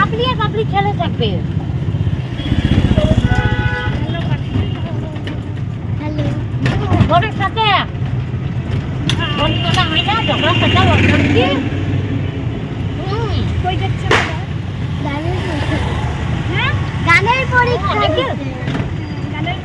পাপড়ি আর পাপড়ি খেলে থাকবে। ঘরের সাথে বন্ধুটা হয় না, ঝগড়া সাথে কি কই যাচ্ছে গানের পরীক্ষা। গানের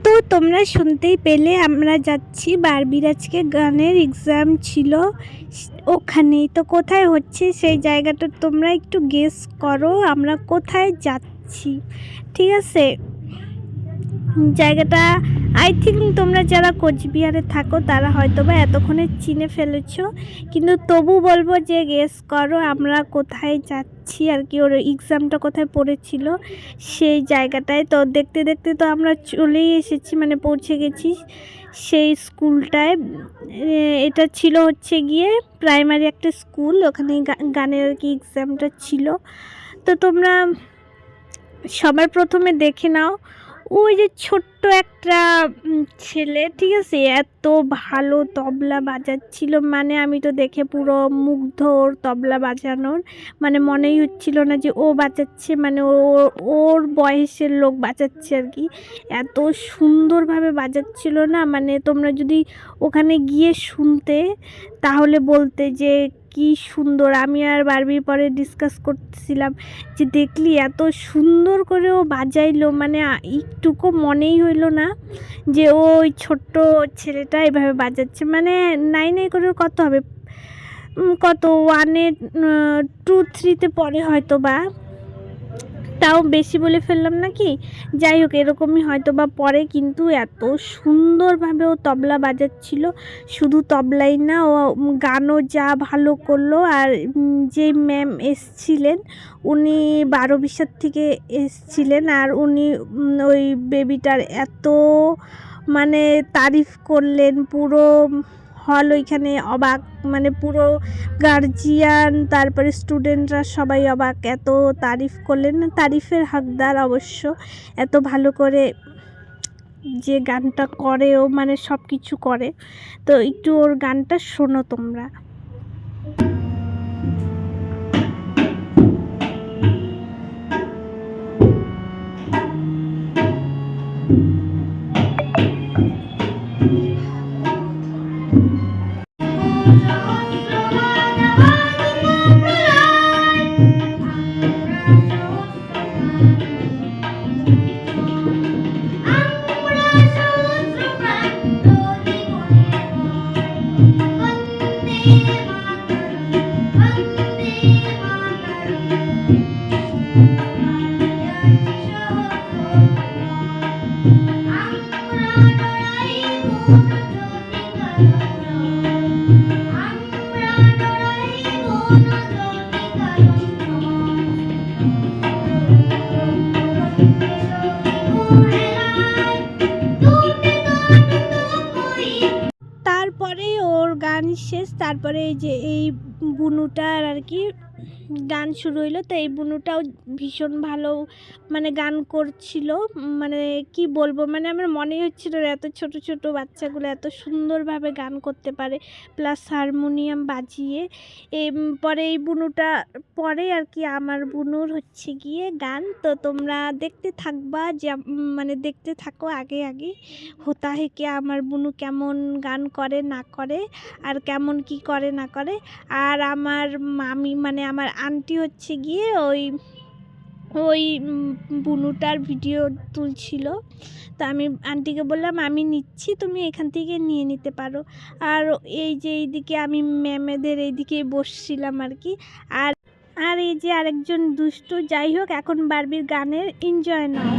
তো তোমরা শুনতেই পেলে আমরা যাচ্ছি বারবির আজকে গানের এক্সাম ছিল ওখানেই। তো কোথায় হচ্ছে সেই জায়গাটা তোমরা একটু গেস করো আমরা কোথায় যাচ্ছি, ঠিক আছে? জায়গাটা আই থিঙ্ক তোমরা যারা কোচবিহারে থাকো তারা হয়তো বা এতক্ষণে চিনে ফেলেছো, কিন্তু তবু বলবো যে গেস করো আমরা কোথায় যাচ্ছি আর কি, ওর এক্সামটা কোথায় পড়েছিল সেই জায়গাটায়। তো দেখতে দেখতে তো আমরা চলেই এসেছি, মানে পৌঁছে গেছি সেই স্কুলটায়। এটা ছিল হচ্ছে গিয়ে প্রাইমারি একটা স্কুল, ওখানে গানের আর কি এক্সামটা ছিল। তো তোমরা সবার প্রথমে দেখে নাও ওই যে ছোট্ট একটা ছেলে, ঠিক আছে, এত ভালো তবলা বাজাচ্ছিল, মানে আমি তো দেখে পুরো মুগ্ধ ওর তবলা বাজানোর। মানে মনেই হচ্ছিল না যে ও বাজাচ্ছে, মানে ওর বয়সের লোক বাজাচ্ছে আর কি। এত সুন্দরভাবে বাজাচ্ছিল না, মানে তোমরা যদি ওখানে গিয়ে শুনতে তাহলে বলতে যে কি সুন্দর। আমি আর বারবির পরে ডিসকাস করতেছিলাম যে দেখলি এত সুন্দর করে ও বাজাইলো, মানে একটুকু মনেই হইল না যে ওই ছোট্ট ছেলেটা এভাবে বাজাচ্ছে। মানে নাইনে করে কত হবে, কত 1-এ 2, 3-তে পড়ে হয়তো বা, তাও বেশি বলে ফেললাম নাকি, যাই হোক এরকমই হয়তো বা পরে। কিন্তু এত সুন্দরভাবে ও তবলা বাজাচ্ছিল, শুধু তবলাই না ও গানও যা ভালো করলো। আর যে ম্যাম এসছিলেন উনি 12-20 থেকে এসছিলেন, আর উনি ওই বেবিটার এত মানে তারিফ করলেন, পুরো হল ওইখানে অবাক, মানে পুরো গার্জিয়ান তারপরে স্টুডেন্টরা সবাই অবাক, এত তারিফ করলেন, তারিফের হকদার অবশ্য। এত ভালো করে যে গানটা করে ও, মানে সব কিছু করে। তো একটু ওর গানটা শোনো তোমরা। তারপরে ওর গান শেষ, তারপরে এই যে এই বুনুটার আর কি গান শুরু হইলো। তো এই বুনুটাও ভীষণ ভালো মানে গান করছিল, মানে কি বলবো, মানে আমার মনেই হচ্ছিল এত ছোট ছোট বাচ্চাগুলো এত সুন্দরভাবে গান করতে পারে, প্লাস হারমোনিয়াম বাজিয়ে। পরে এই বুনুটা পরে আর কি আমার বুনুর হচ্ছে গিয়ে গান। তো তোমরা দেখতে থাকবা, যে মানে দেখতে থাকো আগে আগে হোতা হেকে আমার বুনু কেমন গান করে না করে, আর কেমন কি করে না করে। আর আমার মামি মানে আমার আন্টি হচ্ছে গিয়ে ওই বুনুটার ভিডিও তুলছিল। তো আমি আন্টিকে বললাম আমি নিচ্ছি, তুমি এখান থেকে নিয়ে নিতে পারো। আর এই যে এইদিকে আমি ম্যামেদের এইদিকে বসছিলাম আর কি। আর এই যে আরেকজন দুষ্টু। যাই হোক এখন বারবির গানের এনজয় নাও।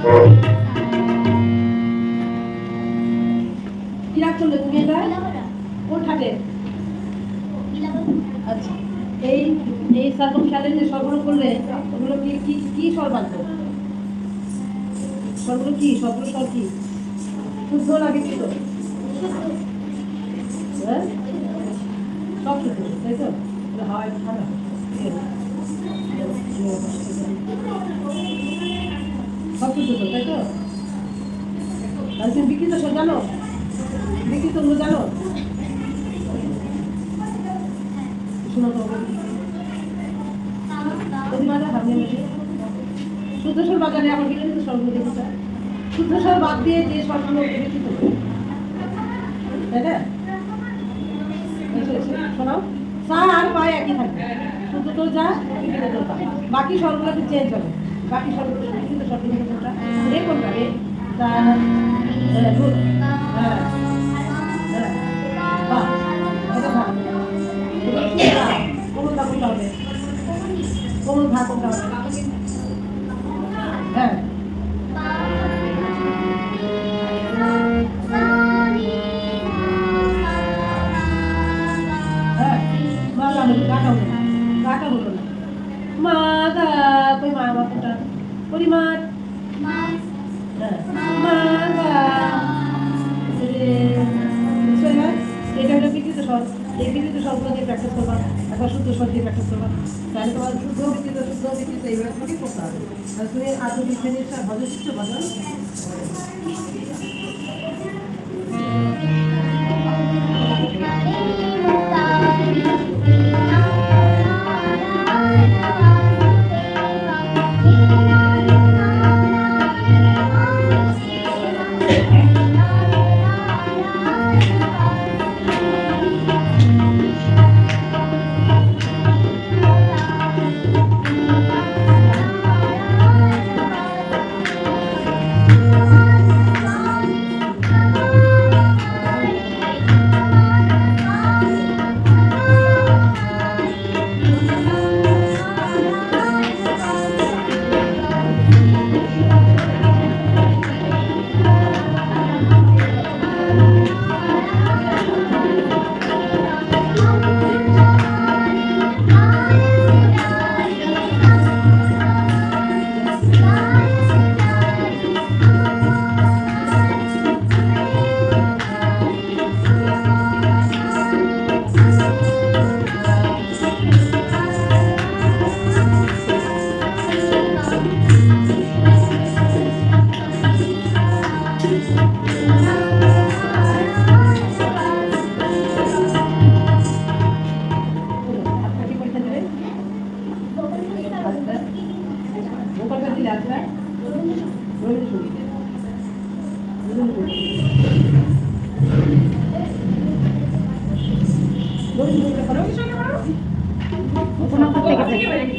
কি রাগ করলে তুমি এটা কোন ঠাটে? আচ্ছা, এই এই সার্বম খেলে যে সরগুলো করলে ওগুলো কি কি কি স্বর বাঁধবে? স্বরগুলো কি? সবগুলো স্বর কি? শুদ্ধ লাগে কি তো? হ্যাঁ, সব শুদ্ধ, তাই তো? হাওয়া একটু ঠান্ডা। সব শুদ্ধ তো, তাই তো? আর তুমি বিকৃত স্বর জানো? বিকৃত গুলো জানো? শোনো তো, শুদ্ধ স্বর বাজারে আমার বিকৃত স্বরগুলো দেখতে, শুদ্ধ স্বর বাদ দিয়ে যে স্বরগুলো বিকৃত, তাই না? শোনাও, সা আর পা একই থাকবে, শুদ্ধ তো যা, বিকৃত তো তা। বাকি স্বরগুলো একটু চেঞ্জ হবে, বাকি স্বরগুলো বিকৃত স্বরগুলো কোনটা? রে কোনটা? রে, তা, গুড, হ্যাঁ, হ্যাঁ, বাহ, এটা ভালো। কোমল দা কোনটা হবে? কোমল ধা কোনটা হবে? হ্যাঁ, হ্যাঁ, মালা হলো, গাটা হলো না, গাটা হলো না। মা গা, কই মা বা কোনটা? পরিমাণ, হ্যাঁ, মা গা, রে, বুঝছো এবার? এটা হলো বিকৃত স্বর। এই বিকৃত স্বরগুলো দিয়ে প্র্যাকটিস করবা, একবার শুদ্ধ স্বর দিয়ে প্র্যাকটিস করবা, তাহলে তোমার শুদ্ধ বিকৃত এইভাবে করে করতে হবে। আর তুমি আধুনিক শ্রেণীর ভজন শিখছো, ভজন?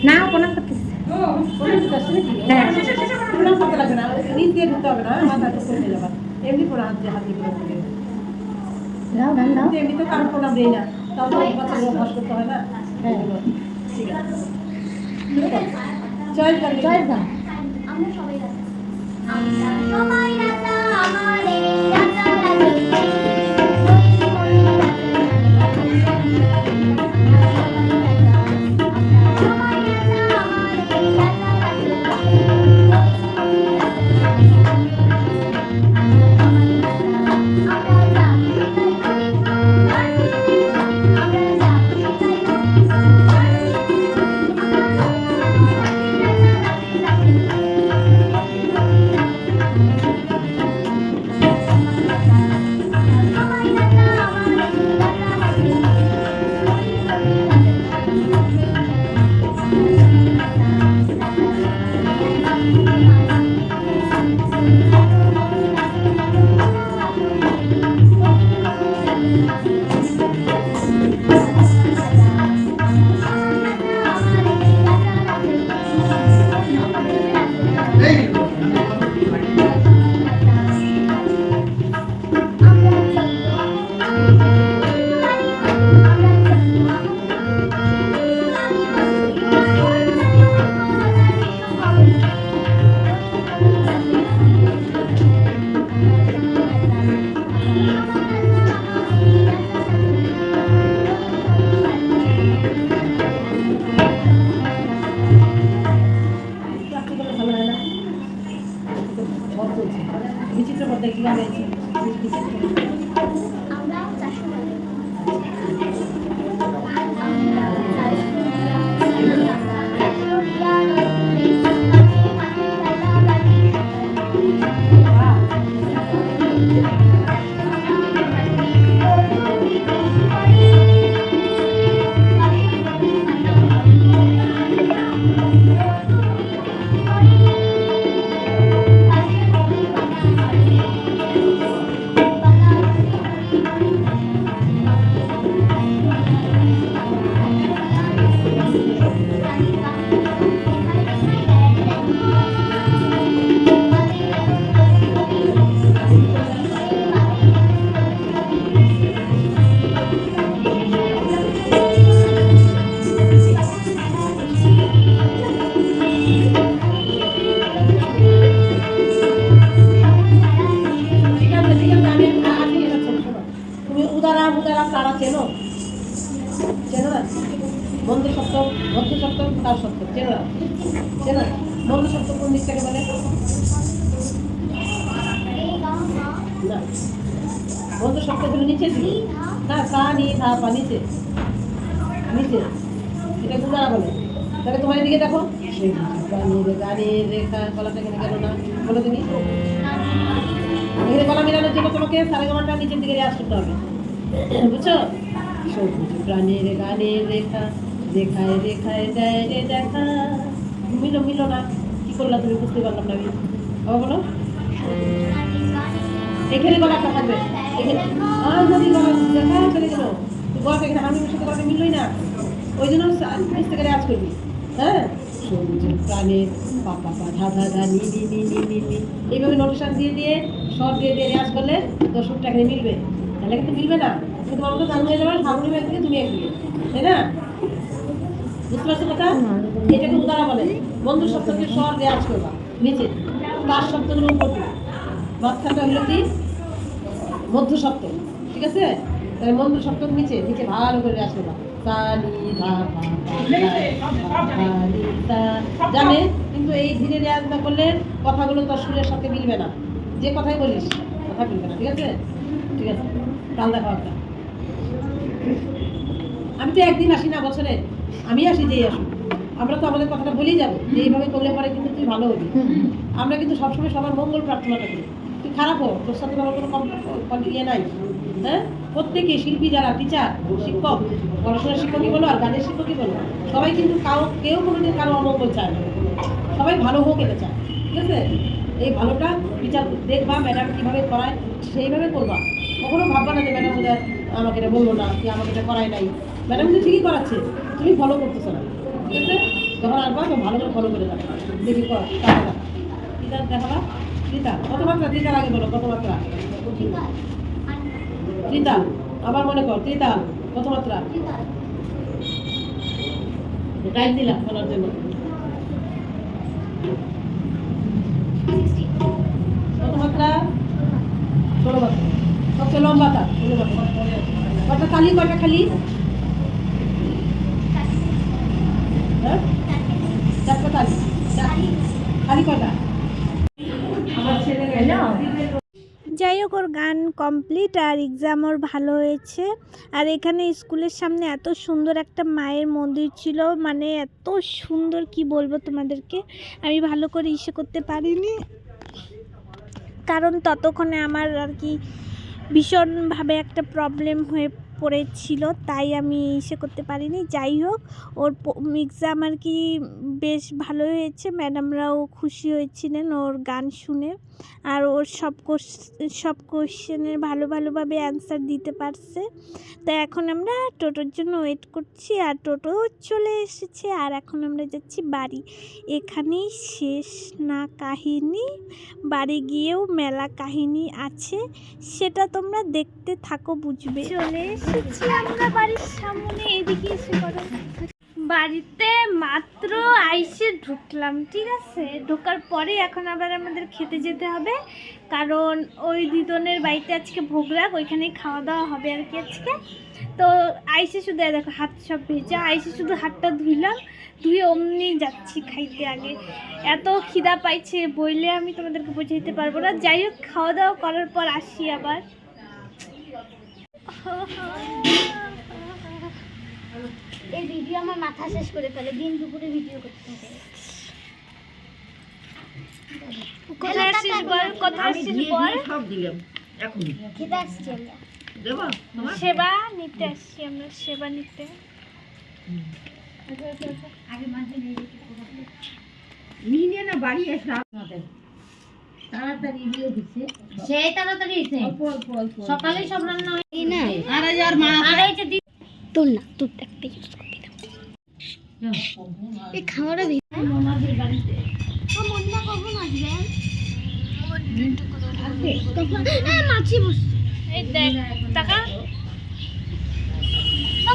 না কোনো করতে এমনি করে হাত দিয়ে হাত দিয়ে দাও দাও দাও এমনি তো কারো প্রণাম দেই না, তাও তো বাচ্চাগুলো অভ্যাস করতে হয় না। ঠিক আছে, চয়েস গান, জয় দাও আমরা সবাই রাজা আমাদের রাজা রাজা পথ চলছে বিচিত্র পথে কি গান গাইছি আমরা 400 টাকা তারা চেনো চেনো না বন্ধু সপ্তক মধ্য সপ্তক তার সপ্তক চেনো না চেনো না বন্ধু সপ্তক কোন দিকটাকে বলে না বন্ধু সপ্তক হলো নিচের দিকে না সা নি ধা পা নিচে নিচে এটা গুদারা বলে তাহলে তোমার দিকে দেখো গানের রেখা গলাটা কেন গেল না বলো তুমি এখানে গলা মেলানোর জন্য তোমাকে সারে গামাটা নিচের দিকে রেয়াজ করতে হবে বুঝছো সবুজ প্রাণের গানের রেখা রেখায় রেখায় দেয় রে দেখা মিলো মিলো না কি করলা তুমি বুঝতে পারলাম না আমি আবার বলো এখানে গলাটা থাকবে এখানে আর যদি গলা দেখা চলে গেল গলাটা এখানে আমি সাথে গলাটা মিললই না ওই জন্য নিচ থেকে রেয়াজ করবি হ্যাঁ সবুজ প্রাণের পাপা পা ধা ধা ধা নি নি নি নি নি নি এইভাবে নোটেশন দিয়ে দিয়ে শর্ট দিয়ে দিয়ে রেয়াজ করলে দর্শকটা এখানে মিলবে তাহলে কিন্তু মিলবে না তুমি তোমার মতো গান হয়ে যাবে হারমোনিয়াম একদিকে তুমি একদিকে তাই না বুঝতে পারছো কথা এটাকে উদারা বলে বন্ধু শব্দকে স্বর রেয়াজ করবা নিচে তার শব্দগুলো উপর দিবে মাঝখানটা হলো কি মধ্য শব্দ ঠিক আছে তাহলে মধ্য শব্দ নিচে নিচে ভালো করে রেয়াজ করবা জানে কিন্তু এই ধীরে রেয়াজ না করলে কথাগুলো তোর সুরের সাথে মিলবে না যে কথাই বলিস কথা মিলবে না ঠিক আছে ঠিক আছে কাল দেখা একটা আমি তো একদিন আসি না বছরে আমি আসি যেই আসুন আমরা তো আমাদের কথাটা বলেই যাবো যে এইভাবে করলে পরে কিন্তু তুই ভালো হবি আমরা কিন্তু সবসময় সবার মঙ্গল প্রার্থনাটা করি তুই খারাপ হোক তোর সাথে আমার কোনো ইয়ে নাই হ্যাঁ প্রত্যেকে শিল্পী যারা টিচার শিক্ষক পড়াশোনার শিক্ষকই বলো আর গানের শিক্ষকই বলো সবাই কিন্তু কেউ কোনোদিন কারো অমঙ্গল চায় না সবাই ভালো হোক এটা চায় ঠিক আছে এই ভালোটা বিচার দেখবা ম্যাডাম কীভাবে করায় সেইভাবে করবা কখনো ভাববা না যে ম্যাডাম বোধহয় আমাকে এটা বললো না কি আমাকে এটা করায় নাই ম্যাডাম কিন্তু ঠিকই করাচ্ছে তুমি ফলো করতেছো না ঠিক আছে যখন আসবা তো ভালো করে ফলো করে যাবে দেখি কর ত্রিতাল দেখাবা ত্রিতাল কত মাত্রা ত্রিতাল আগে বলো কত মাত্রা ত্রিতাল আবার মনে কর ত্রিতাল কত মাত্রা টাইম দিলাম বলার জন্য কত মাত্রা 16 মাত্রা সবচেয়ে লম্বা তার 16 মাত্রা কটা তালি কটা খালি হ্যাঁ 4টা তালি খালি কটা আমার ছেলে গেল যাই হোক ওর গান কমপ্লিট আর এক্সাম ওর ভালো হয়েছে আর এখানে স্কুলের সামনে এত সুন্দর একটা মায়ের মন্দির ছিল মানে এত সুন্দর কি বলবো তোমাদেরকে আমি ভালো করে ইসে করতে পারিনি কারণ ততক্ষণে আমার আর কি ভীষণভাবে একটা প্রবলেম হয়ে পড়েছিল তাই আমি ইসে করতে পারিনি যাই হোক ওর এক্সাম আর কি বেশ ভালো হয়েছে ম্যাডামরাও খুশি হয়েছিলেন ওর গান শুনে আর ওর সব কোশ্চেনের ভালোভাবে অ্যান্সার দিতে পারছে তো এখন আমরা টোটোর জন্য ওয়েট করছি আর টোটো চলে এসেছে আর এখন আমরা যাচ্ছি বাড়ি এখানেই শেষ না কাহিনী বাড়ি গিয়েও মেলা কাহিনী আছে সেটা তোমরা দেখতে থাকো বুঝবে চলে এসেছি আমরা বাড়ির সামনে এদিকে এসে করো বাড়িতে মাত্র আইসে ঢুকলাম, ঠিক আছে। ঢোকার পরে এখন আবার আমাদের খেতে যেতে হবে, কারণ ওই দিদনের বাড়িতে আজকে ভোগ রাখ, ওইখানেই খাওয়া দাওয়া হবে আর কি আজকে। তো আইসে শুধু দেখো হাত সব ভেজা, আইসে শুধু হাতটা ধুইলাম, ধুয়ে অমনি যাচ্ছি খাইতে। আগে এত খিদা পাইছে বইলে আমি তোমাদেরকে বোঝাইতে পারবো না। যাই হোক, খাওয়া দাওয়া করার পর আসি আবার। এই ভিডিও আমার মাথা শেষ করে ফেলে, দিন দুপুরে ভিডিও করতে থাকে। কোথায় আসছিস বল, কোথায় আসছিস বল। সব দিলাম এখন খেতে আসছি আমরা। দেবো তোমার সেবা নিতে আসছি আমরা, সেবা নিতে। নিয়ে না বাড়ি এসে তাড়াতাড়ি দিয়ে দিচ্ছে, সেই তাড়াতাড়ি এসে অল্প অল্প অল্প সকালে সব রান্না হয় না। আর আর মা আর এই যে তোর না, তোর একটা ইউজ করবি না। এই খাবারটা আমাদের বাড়িতে মন্দিরা কখন আসবে? আসবে মাছি বসছে। এই দেখ টাকা।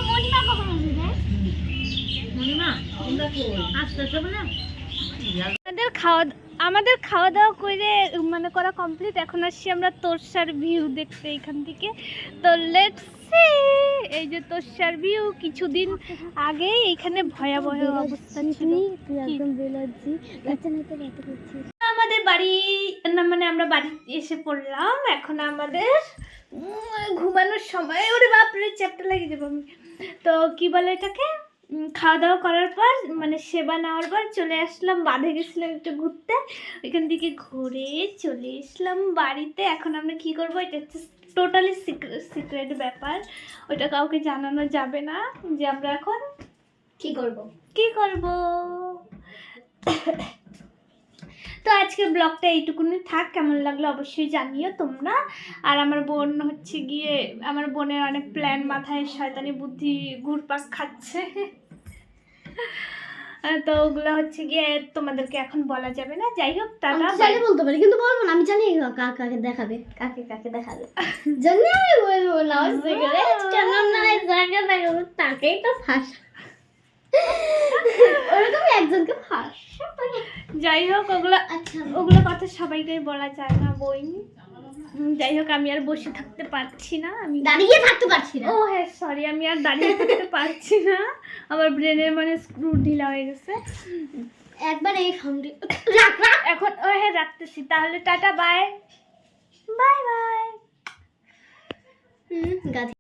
মন্দিরা কখন আসবে? মনে না তোমরা কি আসতেছো না আমাদের খাওয়া দাওয়া করে মানে করা কমপ্লিট। এখন আসছি আমরা তোরসার ভিউ দেখতে এখান থেকে। তো লেটস সি, এই যে তোরসার ভিউ। কিছুদিন আগে এখানে ভয়াবহ অবস্থা ছিল। আমাদের বাড়ি না, মানে আমরা বাড়ি এসে পড়লাম। এখন আমাদের ঘুমানোর সময়। ওরে বাপরে, চ্যাপটা লেগে যাবো আমি। তো কি বলে এটাকে, খাওয়া দাওয়া করার পর মানে সেবা নেওয়ার পর চলে আসলাম, বাঁধে গেছিলাম একটু ঘুরতে, ওইখান থেকে ঘুরে চলে আসলাম বাড়িতে। এখন আমরা কি করব, এটা হচ্ছে টোটালি সিক্রেট ব্যাপার, ওইটা কাউকে জানানো যাবে না যে আমরা এখন কি করব? কি করব। তো আজকে ব্লগটা এইটুকুনি থাক। কেমন লাগলো অবশ্যই জানিও তোমরা। আর আমার বোন হচ্ছে গিয়ে, আমার বোনের অনেক প্ল্যান মাথায়, শয়তানি বুদ্ধি ঘুরপাক খাচ্ছে। তো ওগুলো হচ্ছে গিয়ে তোমাদেরকে এখন বলা যাবে না। যাই হোক, টাটা। চাইলে বলতে পারি, কিন্তু বলবো না। আমি জানি কাকে দেখাবে, কাকে দেখাবে জানি, আমি বলবো না। সিগারেট কেন না, যাকে দেখাবো তাকেই তো ফাঁসা। ওরকম একজনকে ফাঁসা। যাই হোক, আচ্ছা, ওগুলো কথা সবাইকে বলা যায় না বই। যাই হোক, আমি আর বসে থাকতে পারছি না, আমি দাঁড়িয়ে থাকতে পারছি না। ও হ্যাঁ সরি, আমি আর দাঁড়িয়ে থাকতে পারছি না। আমার ব্রেনের মানে স্ক্রু ঢিলা হয়ে গেছে। একবার এই ফাউন্ডে এখন ও হ্যাঁ রাখতেছি তাহলে। Tata, bye bye bye. গাছ